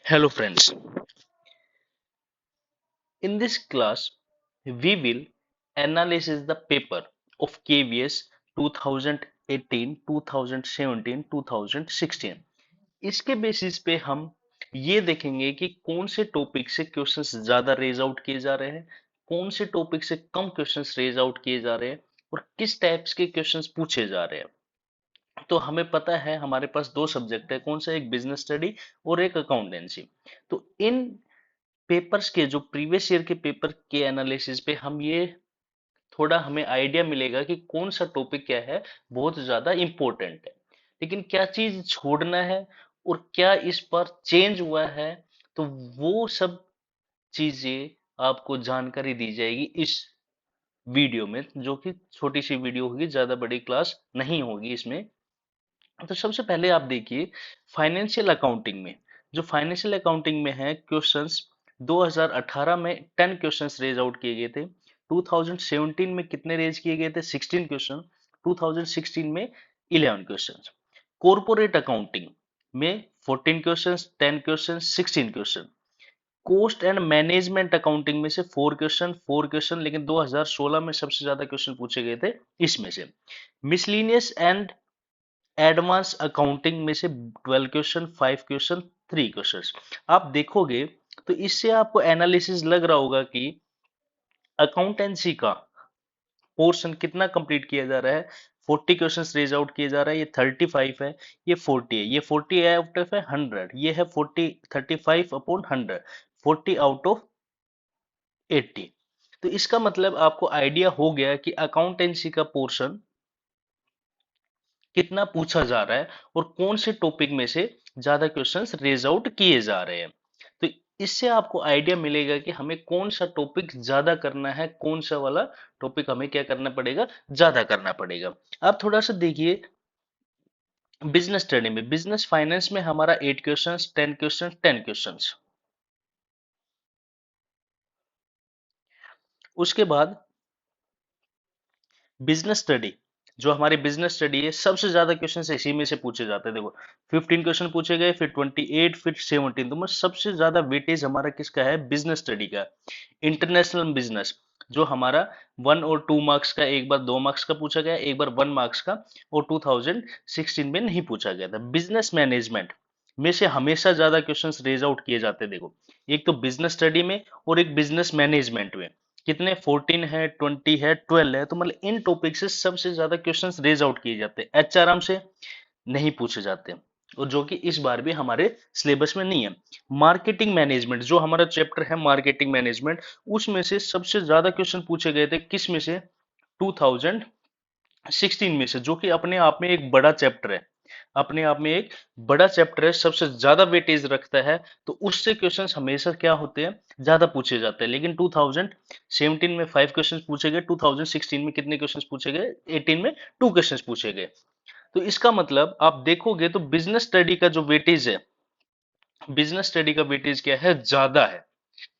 Hello friends, in this class we will analyze the paper of KVS 2018, 2017, 2016। इसके basis पे हम ये देखेंगे कि कौन से टॉपिक से क्वेश्चंस ज्यादा रेज आउट किए जा रहे हैं, कौन से टॉपिक से कम क्वेश्चंस रेज आउट किए जा रहे हैं और किस टाइप्स के क्वेश्चंस पूछे जा रहे हैं। तो हमें पता है हमारे पास दो सब्जेक्ट है, कौन सा, एक बिजनेस स्टडी और एक अकाउंटेंसी। तो इन पेपर्स के जो प्रीवियस ईयर के पेपर के एनालिसिस पे हम ये थोड़ा हमें आइडिया मिलेगा कि कौन सा टॉपिक क्या है, बहुत ज्यादा इंपॉर्टेंट है, लेकिन क्या चीज छोड़ना है और क्या इस पर चेंज हुआ है। तो वो सब चीजें आपको जानकारी दी जाएगी इस वीडियो में, जो कि छोटी सी वीडियो होगी, ज्यादा बड़ी क्लास नहीं होगी इसमें। तो सबसे पहले आप देखिए फाइनेंशियल अकाउंटिंग में, जो फाइनेंशियल अकाउंटिंग में है क्वेश्चंस, 2018 में 10 क्वेश्चंस रेज आउट किए गए थे। 2017 में कितने रेज किए गए थे? 16 क्वेश्चन। 2016 में 11 क्वेश्चंस। कॉर्पोरेट अकाउंटिंग में 14 questions, 10 questions, 16 question. Cost and management accounting में से 4 क्वेश्चन, लेकिन 2016 में सबसे ज्यादा क्वेश्चन पूछे गए थे इसमें से। मिसलिनियस एंड एडवांस अकाउंटिंग में से 12 क्वेश्चन, 5 क्वेश्चन, 3 क्वेश्चंस। आप देखोगे तो इससे आपको एनालिसिस लग रहा होगा कि अकाउंटेंसी का पोर्शन कितना कंप्लीट किया जा रहा है। 40 क्वेश्चंस रेज आउट किए जा रहा है, ये 35 है, ये 40 है, ये 40 आउट ऑफ है 100, ये है 40, 35 अपॉन 100, 40 आउट ऑफ 80। तो इसका मतलब आपको आइडिया हो गया कि अकाउंटेंसी का पोर्शन कितना पूछा जा रहा है और कौन से टॉपिक में से ज्यादा क्वेश्चंस रेज आउट किए जा रहे हैं। तो इससे आपको आइडिया मिलेगा कि हमें कौन सा टॉपिक ज्यादा करना है, कौन सा वाला टॉपिक हमें क्या करना पड़ेगा, ज्यादा करना पड़ेगा। आप थोड़ा सा देखिए बिजनेस स्टडी में, बिजनेस फाइनेंस में हमारा 8 क्वेश्चंस, 10 क्वेश्चंस, 10 क्वेश्चंस। उसके बाद बिजनेस स्टडी, जो हमारी बिजनेस स्टडी है, सबसे ज्यादा क्वेश्चन इसी में से पूछे जाते हैं। देखो 15 क्वेश्चन पूछे गए, फिर 28, फिर 17। तो मतलब सबसे ज्यादा वेटेज हमारा किसका है? बिजनेस स्टडी का। इंटरनेशनल बिजनेस, जो हमारा 1 और 2 मार्क्स का, एक बार 2 मार्क्स का पूछा गया, एक बार 1 मार्क्स का, और 2016 में नहीं पूछा गया था। बिजनेस मैनेजमेंट में से हमेशा ज्यादा क्वेश्चंस रेज आउट किए जाते हैं। देखो एक तो बिजनेस स्टडी में और एक बिजनेस मैनेजमेंट में। कितने? 14 है, 20 है, 12 है। तो मतलब इन टॉपिक से सबसे ज्यादा क्वेश्चंस रेज आउट किए जाते हैं। एचआरएम से नहीं पूछे जाते, और जो कि इस बार भी हमारे सिलेबस में नहीं है। मार्केटिंग मैनेजमेंट, जो हमारा चैप्टर है मार्केटिंग मैनेजमेंट, उसमें से सबसे ज्यादा क्वेश्चन पूछे गए थे। किस में से? 2016 में से, जो कि अपने आप में एक बड़ा चैप्टर है, अपने आप में एक बड़ा चैप्टर है, सबसे ज्यादा वेटेज रखता है। तो उससे क्वेश्चंस हमेशा क्या होते हैं? ज्यादा पूछे जाते हैं। लेकिन 2017 में 5 क्वेश्चंस पूछे गए, 2016 में कितने क्वेश्चंस पूछे गए? 18 में 2 क्वेश्चंस पूछे गए। तो इसका मतलब आप देखोगे तो बिजनेस स्टडी का जो वेटेज है, बिजनेस स्टडी का वेटेज क्या है? ज्यादा है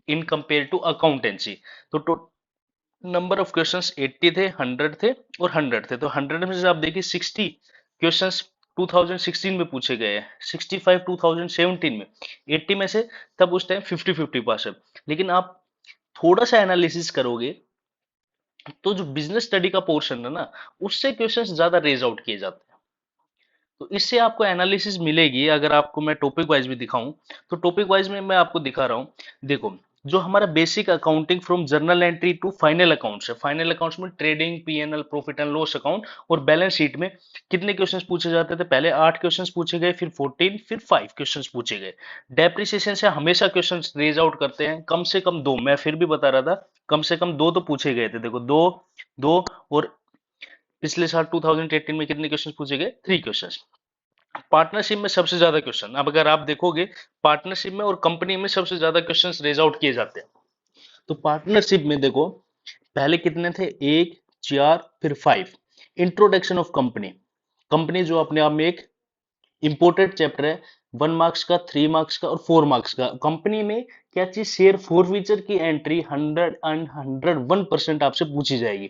इन कंपेयर टू अकाउंटेंसी। तो नंबर ऑफ क्वेश्चंस 80 थे, 100 थे और 100 थे। तो 100 में से आप देखिए 60 क्वेश्चंस 2016 में पूछे गए हैं, 65 2017 में, 80 में से तब उस टाइम 50-50 पास है। लेकिन आप थोड़ा सा एनालिसिस करोगे तो जो बिजनेस स्टडी का पोर्शन है ना, उससे क्वेश्चंस ज्यादा रेज आउट किए जाते हैं। तो इससे आपको एनालिसिस मिलेगी। अगर आपको मैं टॉपिक वाइज भी दिखाऊं, तो टॉपिक वाइज में मैं आपको दिखा रहा हूं। देखो जो हमारा basic accounting from journal entry to final accounts है, फाइनल अकाउंट्स में trading, PNL, profit and loss account और बैलेंस शीट में कितने क्वेश्चंस पूछे जाते थे? पहले 8 क्वेश्चंस पूछे गए, फिर 14, फिर 5 क्वेश्चंस पूछे गए। डेप्रिसिएशन से हमेशा क्वेश्चंस रेज आउट करते हैं, कम से कम दो। मैं फिर भी बता रहा था, कम से कम दो तो पूछे गए थे। देखो दो, दो, और पिछले साल 2018 में कितने क्वेश्चंस पूछे गए? 3 क्वेश्चंस। पार्टनरशिप में सबसे ज्यादा क्वेश्चन, अब अगर आप देखोगे पार्टनरशिप में और कंपनी में सबसे ज्यादा क्वेश्चंस रेज आउट किए जाते हैं। तो पार्टनरशिप में देखो पहले कितने थे? 1, 4, फिर 5। इंट्रोडक्शन ऑफ कंपनी, कंपनी जो अपने आप में एक इंपोर्टेड चैप्टर है। 1 मार्क्स का, 3 मार्क्स का और 4 मार्क्स का। कंपनी में क्या चीज? शेयर फोरफीचर की एंट्री 101% आपसे पूछी जाएगी।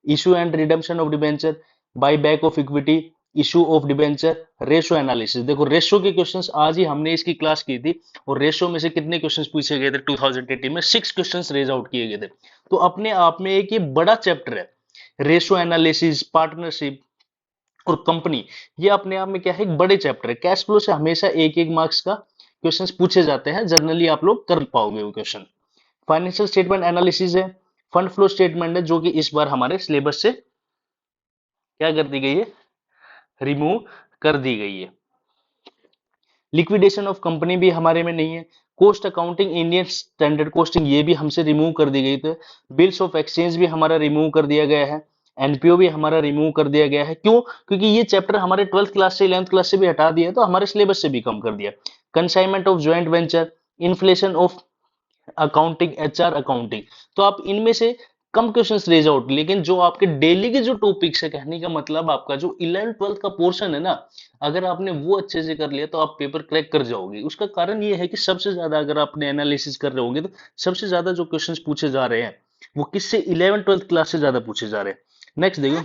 Issue and redemption of debenture, buy back of equity, issue of debenture, ratio analysis. देखो रेशो के क्वेश्चंस आज ही हमने इसकी क्लास की थी, और रेशो में से कितने क्वेश्चंस पूछे गए थे 2018 में? 6 क्वेश्चंस रेज आउट किए गए थे। तो अपने आप में एक ये बड़ा चैप्टर है, रेशो एनालिसिस, पार्टनरशिप और कंपनी। ये अपने आप में क्या है, एक बड़े चैप्टर है। कैश फ्लो से हमेशा एक एक मार्क्स का क्वेश्चंस पूछे जाते हैं, जनरली आप लोग कर पाओगे वो क्वेश्चन। फाइनेंशियल स्टेटमेंट एनालिसिस है, फंड फ्लो स्टेटमेंट है, जो कि इस बार हमारे सिलेबस से क्या कर दी गई है, रिमूव कर दी गई है। लिक्विडेशन ऑफ कंपनी भी हमारे में नहीं है। Cost accounting, Indian standard costing, ये भी हमसे रिमूव कर दी गई। तो बिल्स ऑफ एक्सचेंज भी हमारा रिमूव कर दिया गया है। एनपीओ भी हमारा रिमूव कर दिया गया है। क्यों? क्योंकि ये चैप्टर हमारे 12th क्लास से 11th क्लास से भी हटा दिया, तो हमारे सिलेबस से भी कम कर दिया। Consignment of joint venture, inflation of accounting, HR accounting. तो आप इनमें से कम क्वेश्चंस रेज आउट, लेकिन जो आपके डेली के जो टॉपिक्स है, कहने का मतलब आपका जो 11th 12th का पोर्शन है ना, अगर आपने वो अच्छे से कर लिया तो आप पेपर क्रैक कर जाओगे। उसका कारण ये है कि सबसे ज्यादा अगर आपने एनालिसिस कर रहे होंगे तो सबसे ज्यादा जो क्वेश्चंस पूछे जा रहे हैं वो किससे, 11th 12th क्लास से ज्यादा पूछे जा रहे हैं। नेक्स्ट देखो,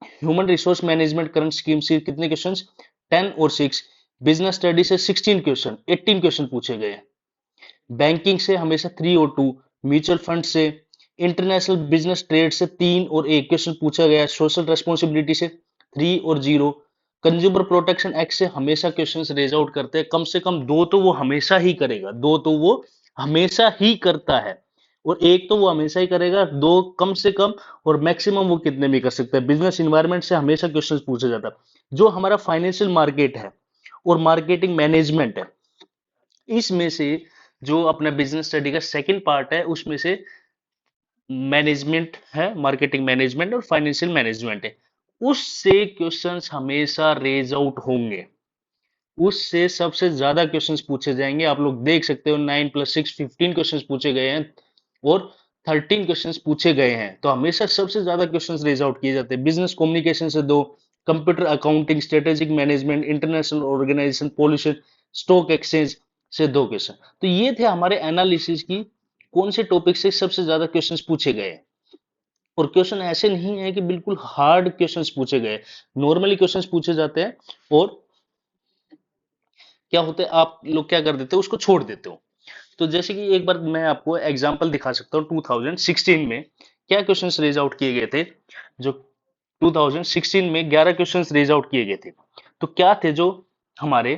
human resource management current scheme से कितने क्वेश्चंस, 10 और 6। बिजनेस स्टडी से 16 क्वेश्चन, 18 क्वेश्चन पूछे गए हैं। बैंकिंग से हमेशा 3 और 2। म्यूचुअल फंड से, इंटरनेशनल बिजनेस ट्रेड से 3 और 1 क्वेश्चन पूछा गया। सोशल रेस्पॉन्सिबिलिटी से 3 और 0। कंज्यूमर प्रोटेक्शन एक्ट से हमेशा क्वेश्चंस रेज आउट करते हैं, कम से कम 2 तो वो हमेशा ही करेगा, 2 तो वो हमेशा ही करता है, और 1 तो वो हमेशा ही करेगा, 2 कम से कम, और मैक्सिमम वो कितने भी कर सकता है। बिजनेस इन्वायरमेंट से हमेशा क्वेश्चंस पूछा जाता है। जो हमारा फाइनेंशियल मार्केट है और मार्केटिंग मैनेजमेंट है, इसमें से जो अपना बिजनेस स्टडी का सेकंड पार्ट है, उसमें से मैनेजमेंट है, मार्केटिंग मैनेजमेंट और फाइनेंशियल मैनेजमेंट है, उससे क्वेश्चंस हमेशा रेज आउट होंगे। उससे सबसे ज्यादा क्वेश्चंस पूछे जाएंगे। आप लोग देख सकते हो 9 + 6 15 क्वेश्चंस पूछे गए हैं, और 13 क्वेश्चंस पूछे गए हैं। तो हमेशा सबसे ज्यादा क्वेश्चंस रेज आउट किए जाते हैं। बिजनेस कम्युनिकेशन से 2, computer accounting, strategic management, international organisation, pollution, stock exchange से 2 क्वेश्चन। तो ये थे हमारे एनालिसिस की कौन से टॉपिक से सबसे ज्यादा क्वेश्चंस पूछे गए हैं। और क्वेश्चन ऐसे नहीं है कि बिल्कुल हार्ड क्वेश्चंस पूछे गए, नॉर्मली क्वेश्चंस पूछे जाते हैं। और क्या होता है, आप लोग क्या कर देते हो, उसको छोड़ देते हो। तो जैसे कि एक बार मैं आपको एग्जांपल दिखा सकता हूँ, 2016 में क्या क्वेश्चंस रेज आउट किए गए थे। जो 2016 में 11 क्वेश्चंस रेज आउट किए गए थे, तो क्या थे जो हमारे,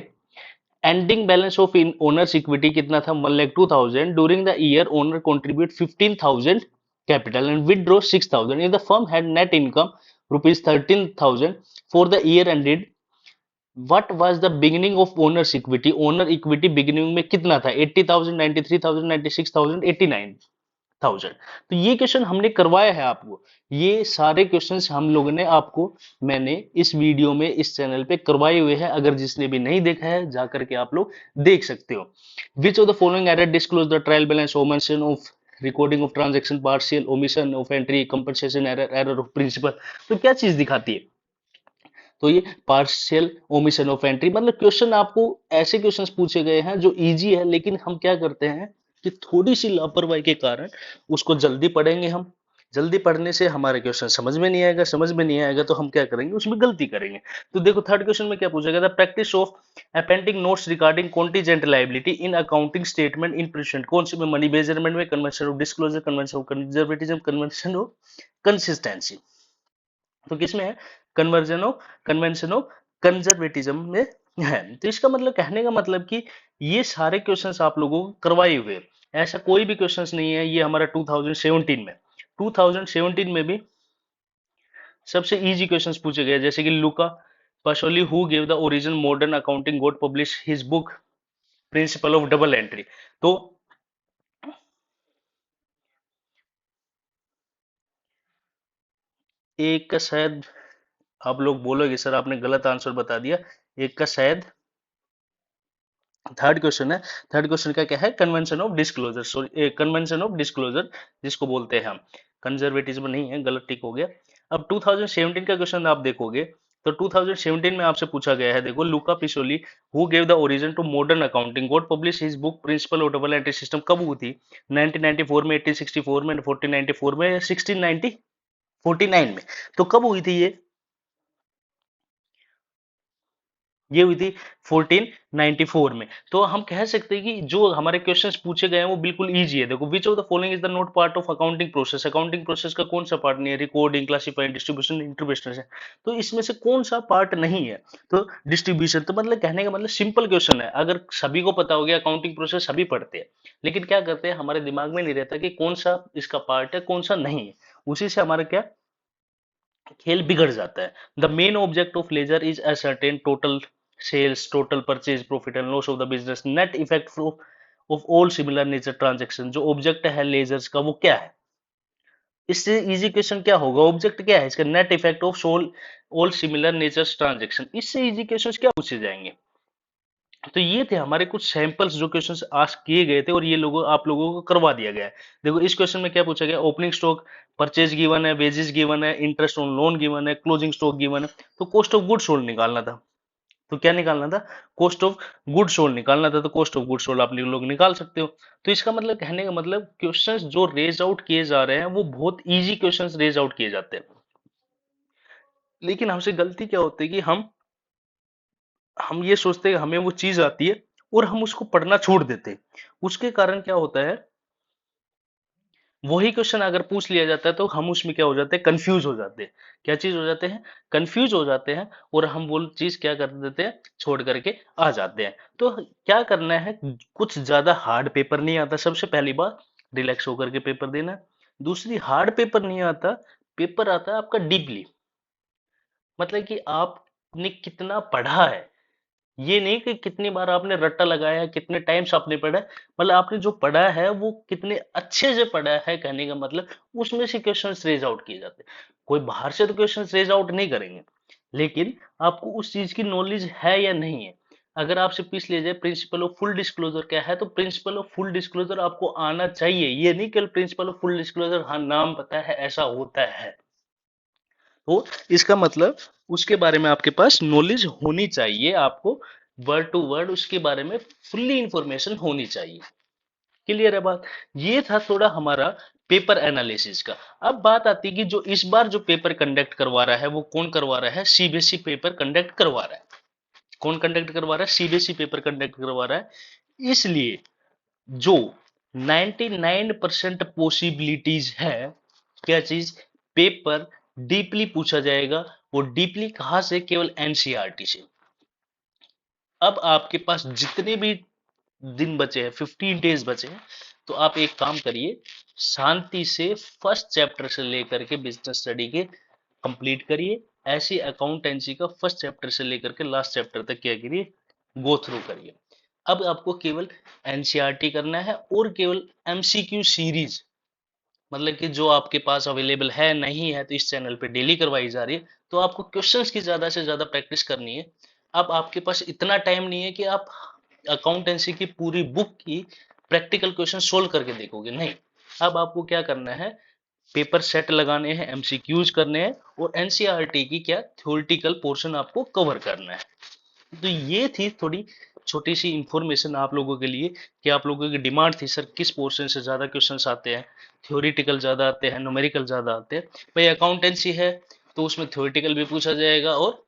ending balance of in owners equity कितना था, 1,02,000। During the year owner contribute 15,000 capital and withdraw 6,000। In the firm had net income ₹13,000 for the year ended. What was the beginning of owners equity, owner equity beginning में कितना था, 80,000, 93,000, 96,000, 89,000। तो ये question हमने करवाया है आपको। ये सारे क्वेश्चंस हम लोगों ने आपको, मैंने इस वीडियो में इस चैनल पे करवाए हुए हैं। अगर जिसने भी नहीं देखा है जाकर के आप लोग देख सकते हो। Which of the following error disclose the trial balance, omission of recording of transaction, partial omission of entry, compensation error, error of principle. तो क्या चीज दिखाती है, तो ये पार्शियल ओमिशन ऑफ एंट्री। मतलब क्वेश्चन आपको ऐसे क्वेश्चंस पूछे गए हैं जो इजी है, लेकिन हम क्या करते हैं कि थोड़ी सी लापरवाही के कारण उसको जल्दी पढ़ेंगे हम। जल्दी पढ़ने से हमारे क्वेश्चन समझ में नहीं आएगा, समझ में नहीं आएगा तो हम क्या करेंगे, उसमें गलती करेंगे। तो देखो थर्ड क्वेश्चन में क्या पूछा गया था, practice of appending notes regarding contingent liability in accounting statement in present. कौन से में, मनी मेजरमेंट में, convention of disclosure, convention of conservatism, convention of consistency. तो किसमें है, कन्वेंशन ऑफ कंजर्वेटिज्म में है। तो इसका मतलब, कहने का मतलब कि ये सारे क्वेश्चंस आप लोगों को करवाए हुए हैं। ऐसा कोई भी क्वेश्चंस नहीं है। ये हमारा 2017 में, 2017 में भी सबसे इजी क्वेश्चंस पूछे गए, जैसे कि Luca Pacioli who give the original modern accounting got publish his book principle of double entry. तो एक का शायद आप लोग बोलोगे सर आपने गलत आंसर बता दिया, एक का शायद थर्ड क्वेश्चन है। थर्ड क्वेश्चन का क्या है, convention of disclosure, sorry convention of disclosure जिसको बोलते हैं हम, कंजर्वेटिज्म नहीं है, गलत टिक हो गया। अब 2017 का क्वेश्चन आप देखोगे तो 2017 में आपसे पूछा गया है, देखो Luca Pacioli who gave the origin to modern accounting got publish his book principle of double entry system, कब हुई थी, 1994 में, 1864 में, 1494 में, 1690 49 में। तो कब हुई थी ये, ये हुई थी 1494 में। तो हम कह सकते हैं कि जो हमारे क्वेश्चंस पूछे गए हैं वो बिल्कुल इजी है। देखो, विच of the following is the not part of accounting process, accounting process का कौन सा पार्ट नहीं है? Recording, classifying, distribution, interpretation. तो इसमें से कौन सा पार्ट नहीं है? तो डिस्ट्रीब्यूशन। तो मतलब कहने का मतलब सिंपल क्वेश्चन है, अगर सभी को पता हो गया, अकाउंटिंग प्रोसेस सभी पढ़ते हैं, लेकिन क्या करते हैं, हमारे दिमाग में नहीं रहता कि कौन सा इसका पार्ट है, कौन सा नहीं है। उसी से हमारा क्या खेल बिगड़ जाता है। The main object of ledger is ascertain total sales, total purchase, profit and loss of the business, net effect of all similar nature transaction. जो ऑब्जेक्ट है लेजर्स का वो क्या है? इससे इजी क्वेश्चन क्या होगा? ऑब्जेक्ट क्या है इसका? Net effect of all similar nature transaction. इससे इजी क्वेश्चन क्या पूछे जाएंगे? तो ये थे हमारे कुछ सैंपल्स जो क्वेश्चंस आस्क किए गए थे और ये लोगों आप लोगों को करवा दिया गया है। देखो, इस क्वेश्चन में क्या पूछा गया? ओपनिंग स्टॉक परचेज गिवन है, वेजेस गिवन है, इंटरेस्ट ऑन लोन गिवन है, क्लोजिंग स्टॉक गिवन है। तो कॉस्ट ऑफ गुड सोल्ड निकालना था। तो क्या निकालना था? कॉस्ट ऑफ गुड सोल्ड निकालना था। तो कॉस्ट ऑफ गुड सोल्ड आप लोग निकाल सकते हो। तो इसका मतलब, कहने का मतलब, क्वेश्चंस जो रेज आउट किए जा रहे हैं वो बहुत इजी क्वेश्चंस रेज आउट किए जाते हैं। लेकिन हमसे गलती क्या होती है कि हम ये सोचते हैं कि हमें वो चीज आती है और हम उसको पढ़ना छोड़ देते हैं। उसके कारण क्या होता है, वही क्वेश्चन अगर पूछ लिया जाता है तो हम उसमें क्या हो जाते हैं? कंफ्यूज हो जाते हैं। क्या चीज हो जाते हैं? कंफ्यूज हो जाते हैं। और हम वो चीज क्या कर देते हैं? छोड़ करके आ जाते हैं। तो क्या करना है? कुछ ज्यादा हार्ड पेपर नहीं आता, सबसे पहली बात, रिलैक्स होकर के पेपर देना है। दूसरी, हार्ड पेपर नहीं आता, पेपर आता है आपका डीपली। मतलब कि आपने कितना पढ़ा है, ये नहीं कि कितनी बार आपने रट्टा लगाया है, कितने टाइम्स आपने पढ़ा है। मतलब आपने जो पढ़ा है वो कितने अच्छे से पढ़ा है, कहने का मतलब, उसमें से क्वेश्चंस रेज आउट किए जाते हैं। कोई बाहर से तो क्वेश्चंस रेज आउट नहीं करेंगे, लेकिन आपको उस चीज की नॉलेज है या नहीं है। अगर आपसे पूछ लिया जाए प्रिंसिपल ऑफ फुल डिस्क्लोजर क्या है, तो प्रिंसिपल ऑफ फुल डिस्क्लोजर आपको आना चाहिए। ये नहीं कि प्रिंसिपल ऑफ फुल डिस्क्लोजर हाँ नाम पता है, ऐसा होता है। तो इसका मतलब उसके बारे में आपके पास नॉलेज होनी चाहिए, आपको वर्ड टू वर्ड उसके बारे में फुल्ली इंफॉर्मेशन होनी चाहिए। क्लियर है बात? ये था थोड़ा हमारा पेपर एनालिसिस का। अब बात आती है कि जो इस बार जो पेपर कंडक्ट करवा रहा है वो कौन करवा रहा है? सीबीएसई पेपर कंडक्ट करवा रहा है। कौन कंडक्ट करवा रहा है? सीबीएसई पेपर कंडक्ट करवा रहा है। इसलिए जो 99% पॉसिबिलिटीज है, क्या चीज? पेपर डीपली पूछा जाएगा। वो डीपली कहां से? केवल एनसीईआरटी से। अब आपके पास जितने भी दिन बचे हैं, 15 डेज बचे हैं, तो आप एक काम करिए, शांति से फर्स्ट चैप्टर से लेकर के बिजनेस स्टडी के कंप्लीट करिए। ऐसी अकाउंटेंसी का फर्स्ट चैप्टर से लेकर के लास्ट चैप्टर तक क्या करिए? गो थ्रू करिए। अब आपको केवल एनसीईआरटी करना है और केवल एमसीक्यू सीरीज, मतलब कि जो आपके पास अवेलेबल है नहीं है तो इस चैनल पे डेली करवाई जा रही है। तो आपको क्वेश्चंस की ज्यादा से ज्यादा प्रैक्टिस करनी है। अब आपके पास इतना टाइम नहीं है कि आप अकाउंटेंसी की पूरी बुक की प्रैक्टिकल क्वेश्चन सोल्व करके देखोगे, नहीं। अब आपको क्या करना है? पेपर सेट लगाने हैं, एमसीक्यूज करने हैं, और एनसीईआरटी की क्या थ्योरेटिकल पोर्शन आपको कवर करना है। तो ये थी थोड़ी छोटी सी इंफॉर्मेशन आप लोगों के लिए, कि आप लोगों की डिमांड थी सर किस पोर्शन से ज्यादा क्वेश्चंस आते हैं, थ्योरेटिकल ज्यादा आते हैं, न्यूमेरिकल ज्यादा आते हैं। भाई अकाउंटेंसी है तो उसमें थ्योरेटिकल भी पूछा जाएगा और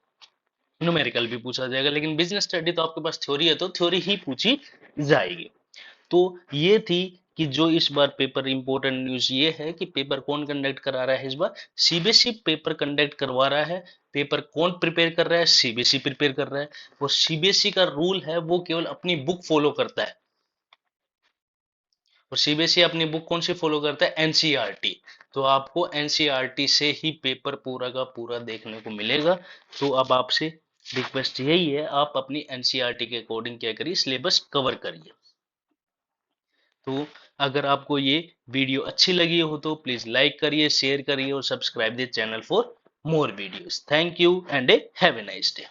न्यूमेरिकल भी पूछा जाएगा, लेकिन बिजनेस स्टडी तो आपके पास थ्योरी है तो थ्योरी ही पूछी जाएगी। तो ये थी कि जो इस बार पेपर इंपॉर्टेंट न्यूज ये है कि पेपर कौन कंडक्ट करा रहा है इस बार? सीबीएसई पेपर कंडक्ट करवा रहा है। पेपर कौन प्रिपेयर कर रहा है? सीबीएसई प्रिपेयर कर रहा है। और सीबीएसई का रूल है वो केवल अपनी बुक फॉलो करता है। और सीबीएसई अपनी बुक कौन सी फॉलो करता है? एनसीईआरटी। तो आपको एनसीईआरटी से ही पेपर पूरा का पूरा देखने को मिलेगा। तो अब आपसे रिक्वेस्ट यही है, आप अपनी एनसीईआरटी के अकॉर्डिंग क्या करिए? सिलेबस कवर करिए। तो अगर आपको ये वीडियो अच्छी लगी हो तो प्लीज लाइक करिए, शेयर करिए और subscribe the channel for more videos. Thank you and have a nice day.